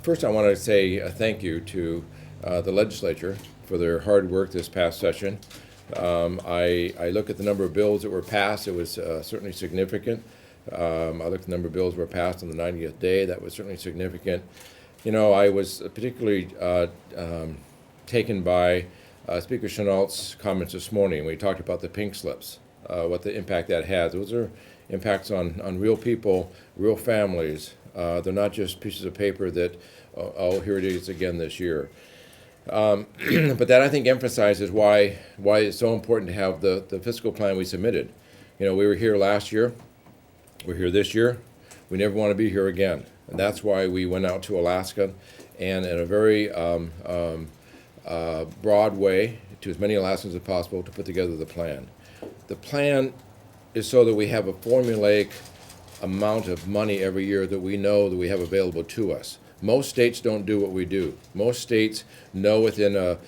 First, I want to say thank you to the legislature for their hard work this past session. I look at the number of bills that were passed. It was certainly significant. I look at the number of bills that were passed on the 90th day. That was certainly significant. You know, I was particularly taken by Speaker Chenault's comments this morning when he talked about the pink slips, what the impact that has. Those are impacts on real people, real families. They're not just pieces of paper that, oh, here it is again this year. But that, I think, emphasizes why it's so important to have the fiscal plan we submitted. You know, we were here last year, we're here this year, we never want to be here again. And that's why we went out to Alaska and in a very broad way, to as many Alaskans as possible, to put together the plan. The plan is so that we have a formulaic amount of money every year that we know that we have available to us. Most states don't do what we do. Most states know within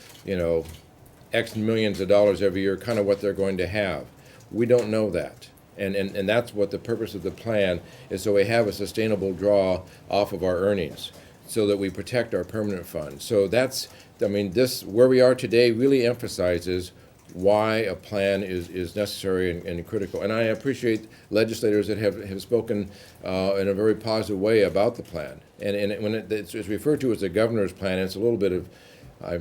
X millions of dollars every year kind of what they're going to have. We don't know that. And that's what the purpose of the plan is, so we have a sustainable draw off of our earnings so that we protect our permanent fund. So that's, this, where we are today really emphasizes why a plan is necessary and critical. And I appreciate legislators that have spoken in a very positive way about the plan. And when it's referred to as a governor's plan, it's a little bit of, I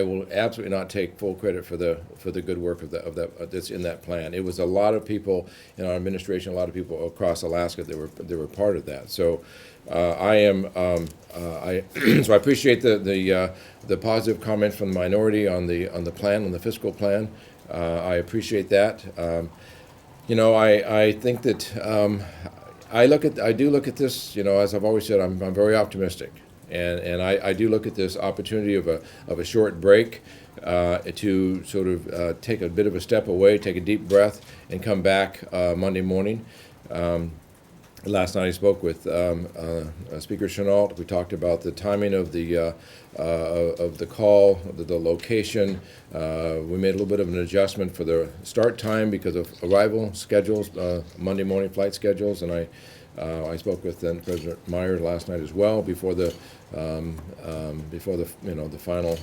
will absolutely not take full credit for the good work of that that's in that plan. It was a lot of people in our administration, a lot of people across Alaska that were part of that. So so I appreciate the positive comments from the minority on the plan, on the fiscal plan. I appreciate that. I think that I do look at this. As I've always said, I'm very optimistic. And I do look at this opportunity of a short break to sort of take a bit of a step away, take a deep breath, and come back Monday morning. Last night I spoke with Speaker Chenault. We talked about the timing of the call, the location. We made a little bit of an adjustment for the start time because of arrival schedules, Monday morning flight schedules, and I spoke with then President Meyer last night as well before the final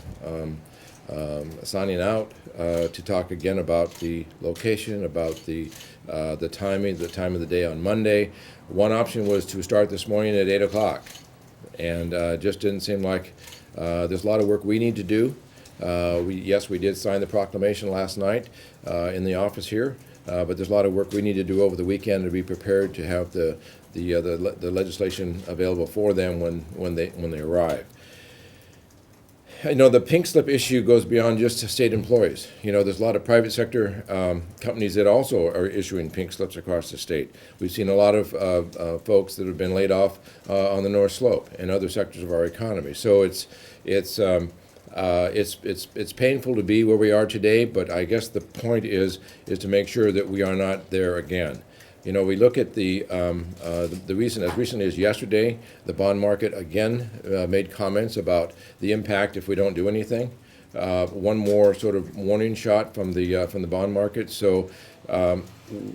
signing out to talk again about the location, about the timing, the time of the day on Monday. One option was to start this morning at 8 o'clock, and just didn't seem like there's a lot of work we need to do. We did sign the proclamation last night in the office here, but there's a lot of work we need to do over the weekend to be prepared to have the legislation available for them when they arrive. The pink slip issue goes beyond just state employees. There's a lot of private sector companies that also are issuing pink slips across the state. We've seen a lot of folks that have been laid off on the North Slope and other sectors of our economy. So it's painful to be where we are today, but I guess the point is to make sure that we are not there again. We look at the recent, as recently as yesterday, the bond market again made comments about the impact if we don't do anything. One more sort of warning shot from the bond market. So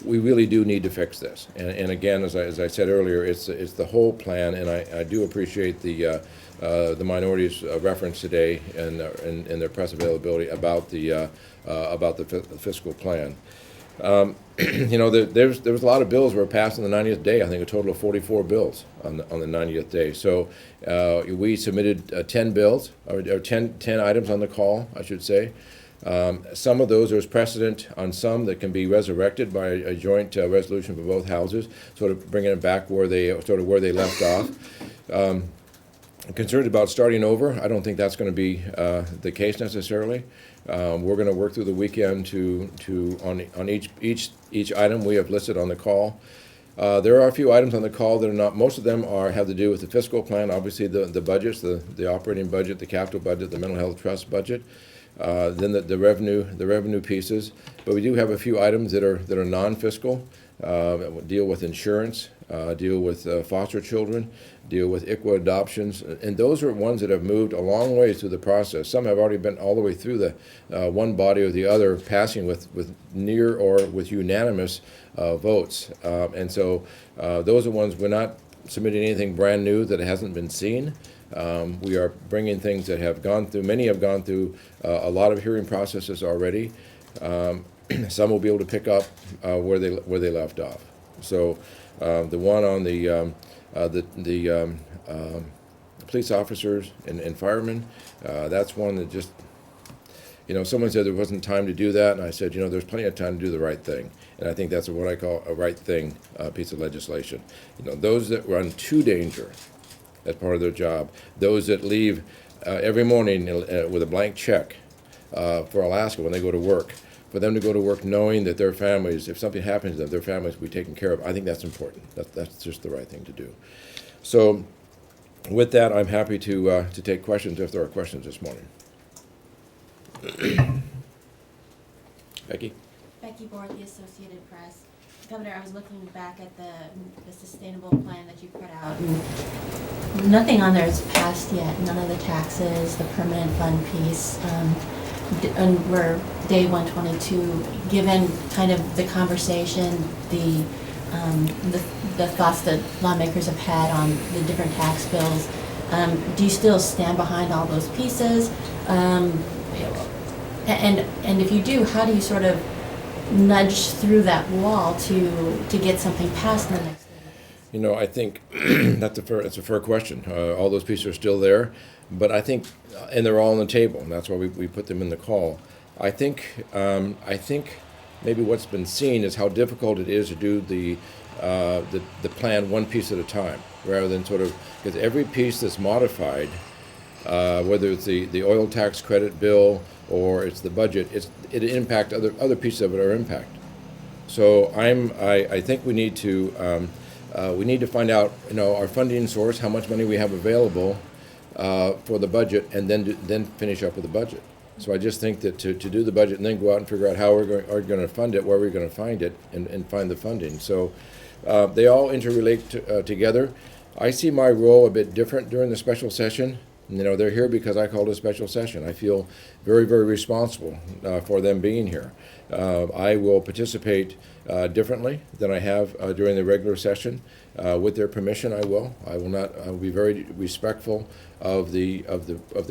we really do need to fix this. And again, as I said earlier, it's the whole plan. And I do appreciate the minority's reference today and their press availability about the fiscal plan. There was a lot of bills were passed on the 90th day. I think a total of 44 bills on the 90th day. So we submitted 10 bills, or 10 items on the call, I should say. Some of those, there's precedent on some that can be resurrected by a joint resolution for both houses, sort of bringing it back where they left off. I'm concerned about starting over. I don't think that's going to be the case necessarily. We're going to work through the weekend on each item we have listed on the call. There are a few items on the call that are not. Most of them have to do with the fiscal plan. Obviously, the budgets, the operating budget, the capital budget, the mental health trust budget. Then the revenue pieces. But we do have a few items that are non-fiscal. Deal with insurance, deal with foster children, deal with ICWA adoptions, and those are ones that have moved a long way through the process. Some have already been all the way through the one body or the other, passing with near or with unanimous votes, and so those are ones we're not submitting anything brand new that hasn't been seen. We are bringing things that have gone through, many have gone through a lot of hearing processes already. Some will be able to pick up where they left off. So the one on the police officers and firemen, that's one that just, someone said there wasn't time to do that, and I said, there's plenty of time to do the right thing. And I think that's what I call a right thing piece of legislation. Those that run to danger as part of their job, those that leave every morning with a blank check for Alaska when they go to work, for them to go to work knowing that their families, if something happens to them, their families will be taken care of. I think that's important. That's just the right thing to do. So with that, I'm happy to take questions if there are questions this morning. Becky? Becky Borth, the Associated Press. Governor, I was looking back at the sustainable plan that you put out, and nothing on there is passed yet. None of the taxes, the permanent fund piece, and we're day 122. Given kind of the conversation, the thoughts that lawmakers have had on the different tax bills, do you still stand behind all those pieces? And if you do, how do you sort of nudge through that wall to get something passed in the next day? I think that's a fair question. All those pieces are still there, but I think, and they're all on the table, and that's why we put them in the call. I think maybe what's been seen is how difficult it is to do the plan one piece at a time, rather than sort of, because every piece that's modified, whether it's the oil tax credit bill or it's the budget, it impact other pieces of it are impact. So I think we need to find out our funding source, how much money we have available for the budget, and then finish up with the budget. So I just think that to do the budget and then go out and figure out how we're going to fund it, where we're going to find it, and find the funding. So they all interrelate together. I see my role a bit different during the special session. They're here because I called a special session. I feel very, very responsible for them being here. I will participate differently than I have during the regular session. With their permission, I will. I will be very respectful of the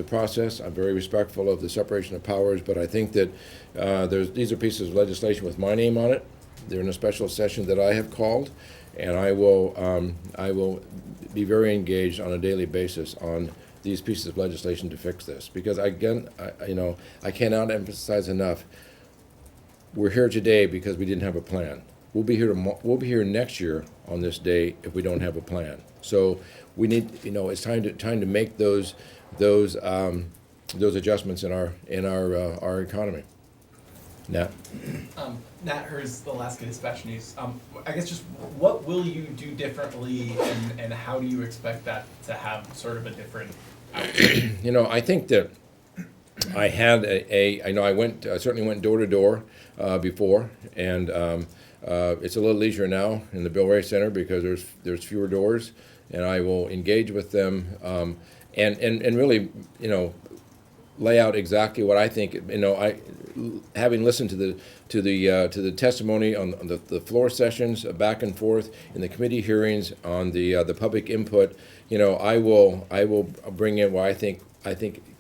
process. I'm very respectful of the separation of powers. But I think that these are pieces of legislation with my name on it. They're in a special session that I have called, and I will be very engaged on a daily basis on these pieces of legislation to fix this. Because again, I cannot emphasize enough, we're here today because we didn't have a plan. We'll be here next year on this day if we don't have a plan. So we need, it's time to make those adjustments in our economy. Nat? Nat Hers, Alaska Dispatch News. I guess just what will you do differently, and how do you expect that to have sort of a different outcome? I think that I had I certainly went door to door before, and it's a little easier now in the Bill Ray Center because there's fewer doors, and I will engage with them and really lay out exactly what I think. Having listened to the testimony on the floor sessions, back and forth in the committee hearings, on the public input, I will bring in what I think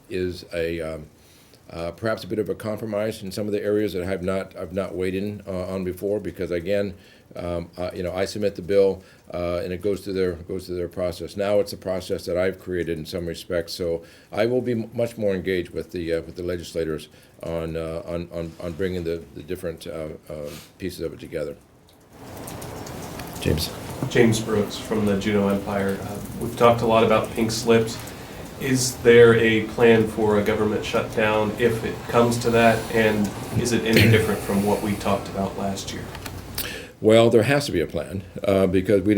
is perhaps a bit of a compromise in some of the areas that I've not weighed in on before, because again, I submit the bill and it goes through their process. Now it's a process that I've created in some respects, so I will be much more engaged with the legislators on bringing the different pieces of it together. James Brooks from the Juneau Empire. We've talked a lot about pink slips. Is there a plan for a government shutdown if it comes to that, and is it any different from what we talked about last year? Well, there has to be a plan because we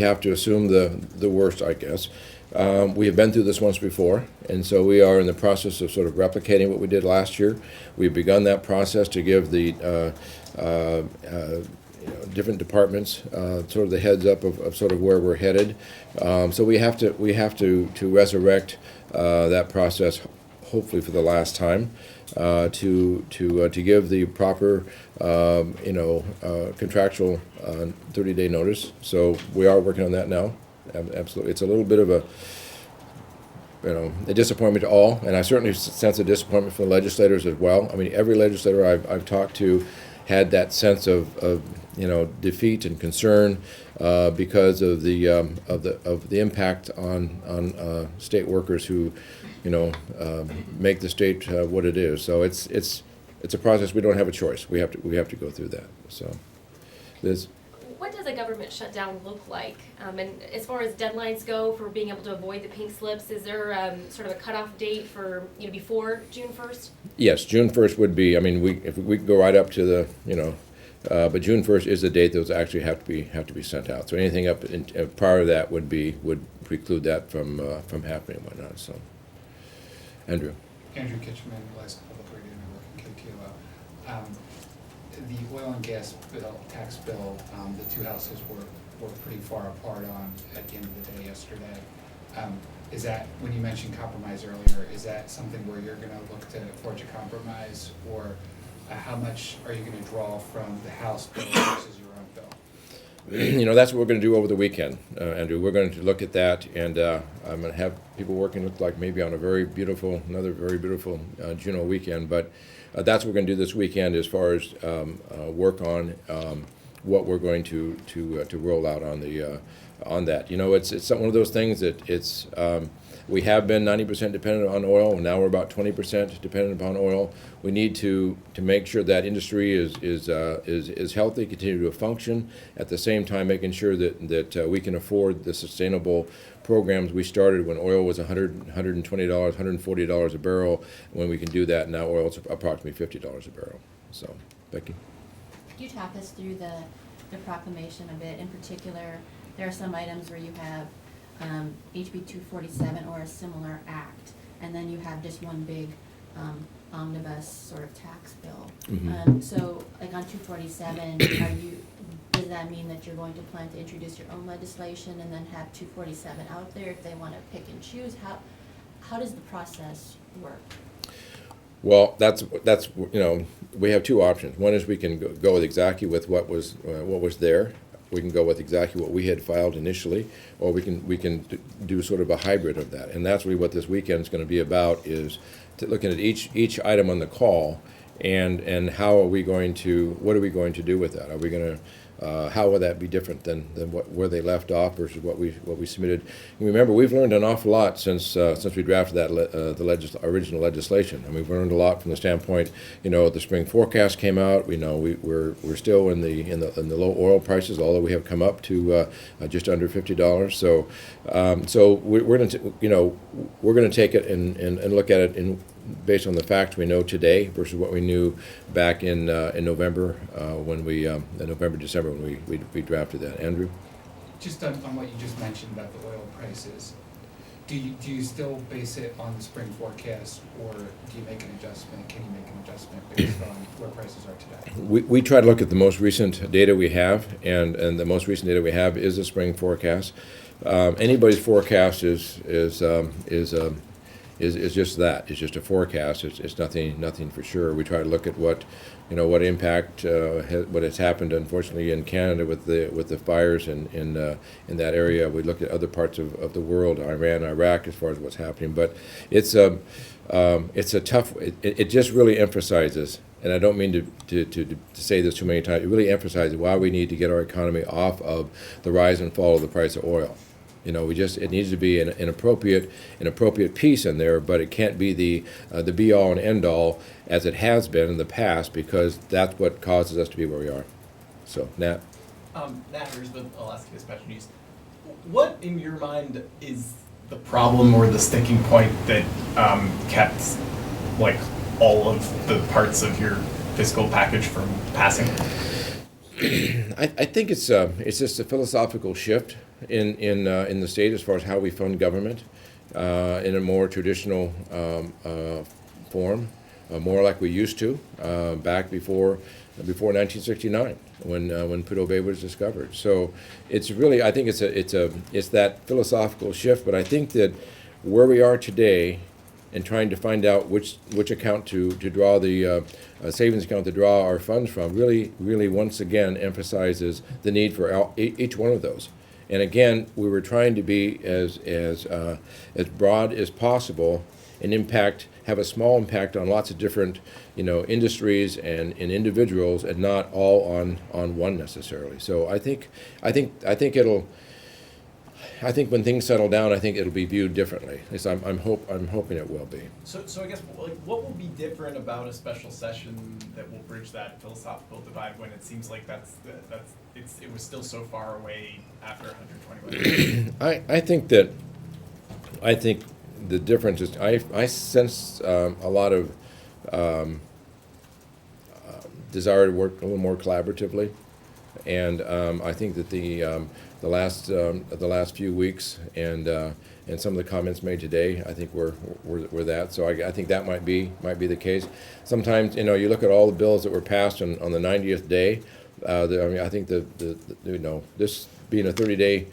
have to assume the worst, I guess. We have been through this once before, and so we are in the process of sort of replicating what we did last year. We've begun that process to give the different departments sort of the heads up of sort of where we're headed. So we have to resurrect that process, hopefully for the last time, to give the proper contractual 30-day notice. So we are working on that now. Absolutely. It's a little bit of a disappointment to all, and I certainly sense a disappointment from the legislators as well. I mean, every legislator I've talked to had that sense of defeat and concern because of the impact on state workers who make the state what it is. So it's a process. We don't have a choice. We have to go through that. So, Liz. What does a government shutdown look like? And as far as deadlines go for being able to avoid the pink slips, is there sort of a cutoff date for before June 1st? Yes, June 1st would be. I mean, if we could go right up to the but June 1st is the date those actually have to be sent out. So anything up prior to that would preclude that from happening and whatnot. So, Andrew. Andrew Kitcheman, Alaska Public Radio Network, and KTOL. The oil and gas tax bill, the two houses were pretty far apart on at the end of the day yesterday. Is that, when you mentioned compromise earlier, is that something where you're going to look to forge a compromise, or how much are you going to draw from the House bill versus your own bill? That's what we're going to do over the weekend, Andrew. We're going to look at that, and I'm going to have people working, look like maybe on another very beautiful Juneau weekend. But that's what we're going to do this weekend as far as work on what we're going to roll out on that. It's one of those things that we have been 90% dependent on oil, and now we're about 20% dependent upon oil. We need to make sure that industry is healthy, continue to function, at the same time making sure that we can afford the sustainable programs we started when oil was $120, $140 a barrel. When we can do that, now oil is approximately $50 a barrel. So, Becky? Could you talk us through the proclamation a bit? In particular, there are some items where you have HB 247 or a similar act, and then you have just one big omnibus sort of tax bill. Mm-hmm. So, like on 247, does that mean that you're going to plan to introduce your own legislation and then have 247 out there if they want to pick and choose? How does the process work? Well, that's we have two options. One is we can go with exactly with what was there. We can go with exactly what we had filed initially, or we can do sort of a hybrid of that. And that's really what this weekend is going to be about, is looking at each item on the call, and what are we going to do with that? Are we going to how will that be different than where they left off versus what we submitted? And remember, we've learned an awful lot since we drafted that original legislation. And we've learned a lot from the standpoint, the spring forecast came out. We know we're still in the low oil prices, although we have come up to just under $50. So we're going to take it and look at it based on the facts we know today versus what we knew back in November, December when we drafted that. Andrew? Just on what you just mentioned about the oil prices, do you still base it on the spring forecast, or do you make an adjustment? Can you make an adjustment based on where prices are today? We try to look at the most recent data we have, and the most recent data we have is the spring forecast. Anybody's forecast is just that. It's just a forecast. It's nothing for sure. We try to look at what impact what has happened, unfortunately, in Canada with the fires in that area. We look at other parts of the world, Iran, Iraq, as far as what's happening. But it's a tough. It just really emphasizes, and I don't mean to say this too many times. It really emphasizes why we need to get our economy off of the rise and fall of the price of oil. It needs to be an appropriate piece in there, but it can't be the be all and end all as it has been in the past, because that's what causes us to be where we are. So, Nat. Nat Hers with Alaska Dispatch News. What, in your mind, is the problem or the sticking point that kept all of the parts of your fiscal package from passing? I think it's just a philosophical shift in the state as far as how we fund government in a more traditional form, more like we used to back before 1969 when Prudhoe Bay was discovered. So it's really, I think it's that philosophical shift. But I think that where we are today, and trying to find out which account to draw the savings account to draw our funds from, really once again emphasizes the need for each one of those. And again, we were trying to be as broad as possible and have a small impact on lots of different, industries and individuals, and not all on one necessarily. So I think when things settle down, I think it'll be viewed differently. At least I'm hoping it will be. So I guess, like, what will be different about a special session that will bridge that philosophical divide when it seems like it was still so far away after 120 days? I think the difference is I sense a lot of desire to work a little more collaboratively, and I think that the last few weeks and some of the comments made today, I think were that. So I think that might be the case. Sometimes you look at all the bills that were passed on the 90th day. I think this being a 30-day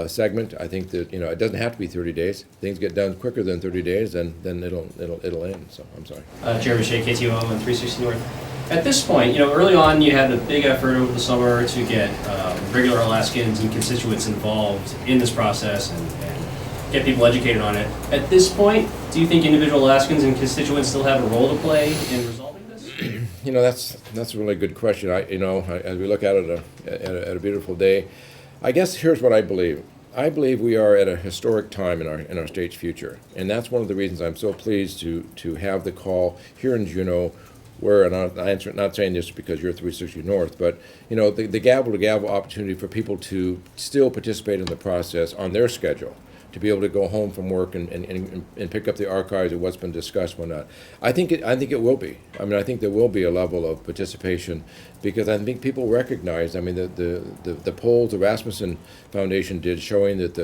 segment, I think that it doesn't have to be 30 days. Things get done quicker than 30 days, and then it'll end. So I'm sorry. Jeremy Shea, KTOM on 360 North. At this point, early on you had a big effort over the summer to get regular Alaskans and constituents involved in this process and get people educated on it. At this point, do you think individual Alaskans and constituents still have a role to play in resolving this? That's a really good question. As we look out at a beautiful day, I guess here's what I believe. I believe we are at a historic time in our state's future, and that's one of the reasons I'm so pleased to have the call here in Juneau, where, and I'm not saying this because you're 360 North, but the gavel-to-gavel opportunity for people to still participate in the process on their schedule, to be able to go home from work and pick up the archives of what's been discussed, whatnot. I think it will be. I think there will be a level of participation, because I think people recognize. The polls the Rasmussen Foundation did, showing that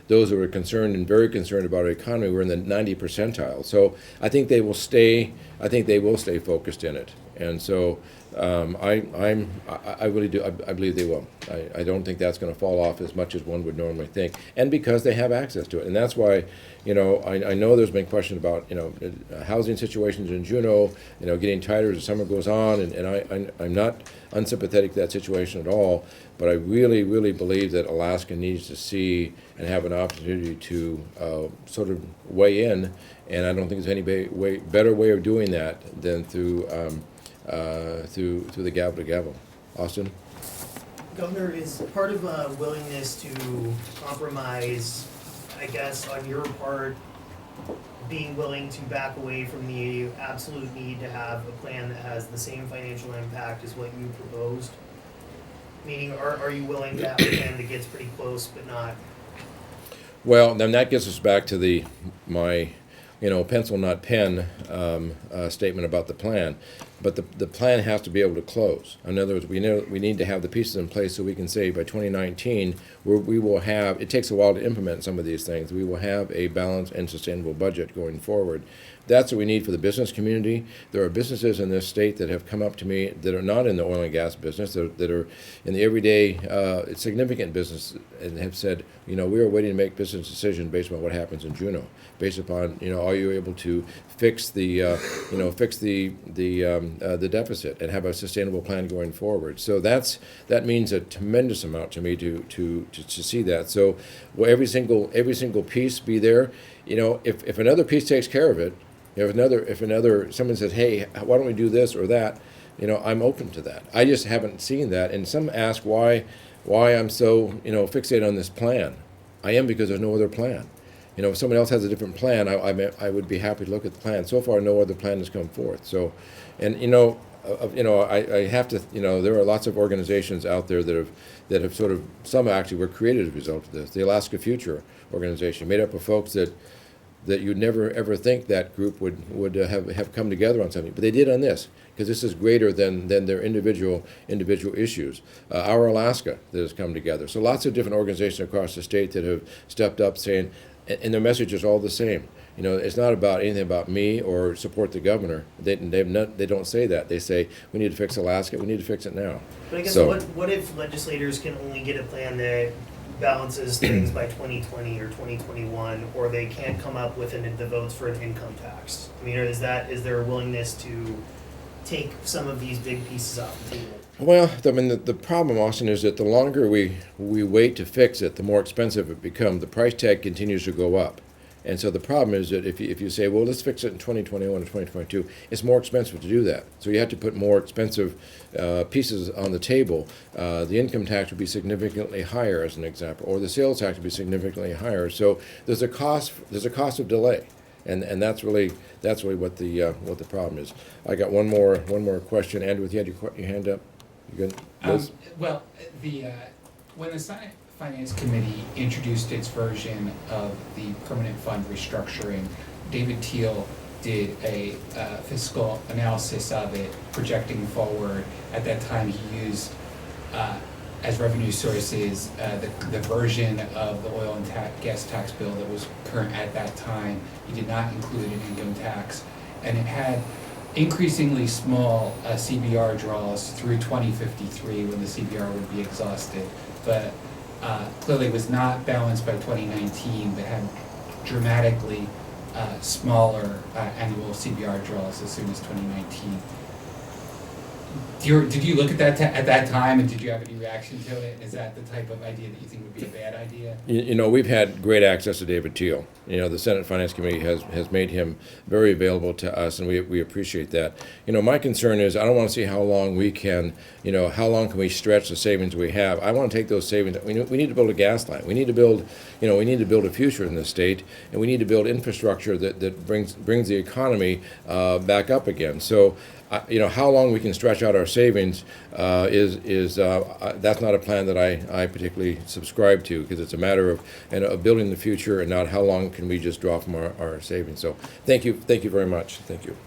those who were concerned and very concerned about our economy were in the 90 percentile. So I think they will stay. I think they will stay focused in it, and so. I really do. I believe they will. I don't think that's going to fall off as much as one would normally think, and because they have access to it, and that's why, I know there's been questions about, housing situations in Juneau, getting tighter as the summer goes on, and I'm not unsympathetic to that situation at all, but I really, really believe that Alaska needs to see and have an opportunity to sort of weigh in, and I don't think there's any better way of doing that than through the gavel to gavel. Austin? Governor, is part of a willingness to compromise, I guess, on your part, being willing to back away from the absolute need to have a plan that has the same financial impact as what you proposed? Meaning, are you willing to have a plan that gets pretty close but not? Well, then that gets us back to my pencil not pen statement about the plan. But the plan has to be able to close. In other words, we need to have the pieces in place so we can say by 2019, we will have, it takes a while to implement some of these things, we will have a balanced and sustainable budget going forward. That's what we need for the business community. There are businesses in this state that have come up to me that are not in the oil and gas business, that are in the everyday, significant business, and have said, we are waiting to make business decisions based on what happens in Juneau, based upon, are you able to fix the deficit and have a sustainable plan going forward. So that means a tremendous amount to me to see that. So will every single piece be there? If another piece takes care of it, if someone says, hey, why don't we do this or that, I'm open to that. I just haven't seen that. And some ask why I'm so fixated on this plan. I am, because there's no other plan. If someone else has a different plan, I would be happy to look at the plan. So far, no other plan has come forth. So, and I have to, there are lots of organizations out there that have sort of, some actually were created as a result of this. The Alaska Future organization, made up of folks that you'd never ever think that group would have come together on something, but they did on this, because this is greater than their individual issues. Our Alaska that has come together. So lots of different organizations across the state that have stepped up, saying, and their message is all the same. It's not about anything about me or support the governor. They don't say that. They say, we need to fix Alaska. We need to fix it now. But I guess, so, what if legislators can only get a plan that balances things by 2020 or 2021, or they can't come up with the votes for an income tax? I mean, is there a willingness to take some of these big pieces off the table? Well, I mean, the problem, Austin, is that the longer we wait to fix it, the more expensive it becomes. The price tag continues to go up. And so the problem is that if you say, well, let's fix it in 2021 or 2022, it's more expensive to do that. So you have to put more expensive pieces on the table. The income tax would be significantly higher, as an example, or the sales tax would be significantly higher. So there's a cost of delay. And that's really what the problem is. I got one more question. Andrew, you had your hand up. You good? Liz? Well, when the Senate Finance Committee introduced its version of the permanent fund restructuring, David Teal did a fiscal analysis of it, projecting forward. At that time, he used as revenue sources the version of the oil and gas tax bill that was current at that time. He did not include an income tax, and it had increasingly small CBR draws through 2053 when the CBR would be exhausted, but clearly was not balanced by 2019, but had dramatically smaller annual CBR draws as soon as 2019. Did you look at that at that time, and did you have any reaction to it? Is that the type of idea that you think would be a bad idea? You know, we've had great access to David Teal. You know, the Senate Finance Committee has made him very available to us, and we appreciate that. You know, my concern is I don't want to see how long we can, how long can we stretch the savings we have. I want to take those savings. We need to build a gas line. We need to build, we need to build a future in this state, and we need to build infrastructure that brings the economy back up again. So, how long we can stretch out our savings is that's not a plan that I particularly subscribe to, because it's a matter of building the future and not how long can we just draw from our savings. So thank you very much. Thank you.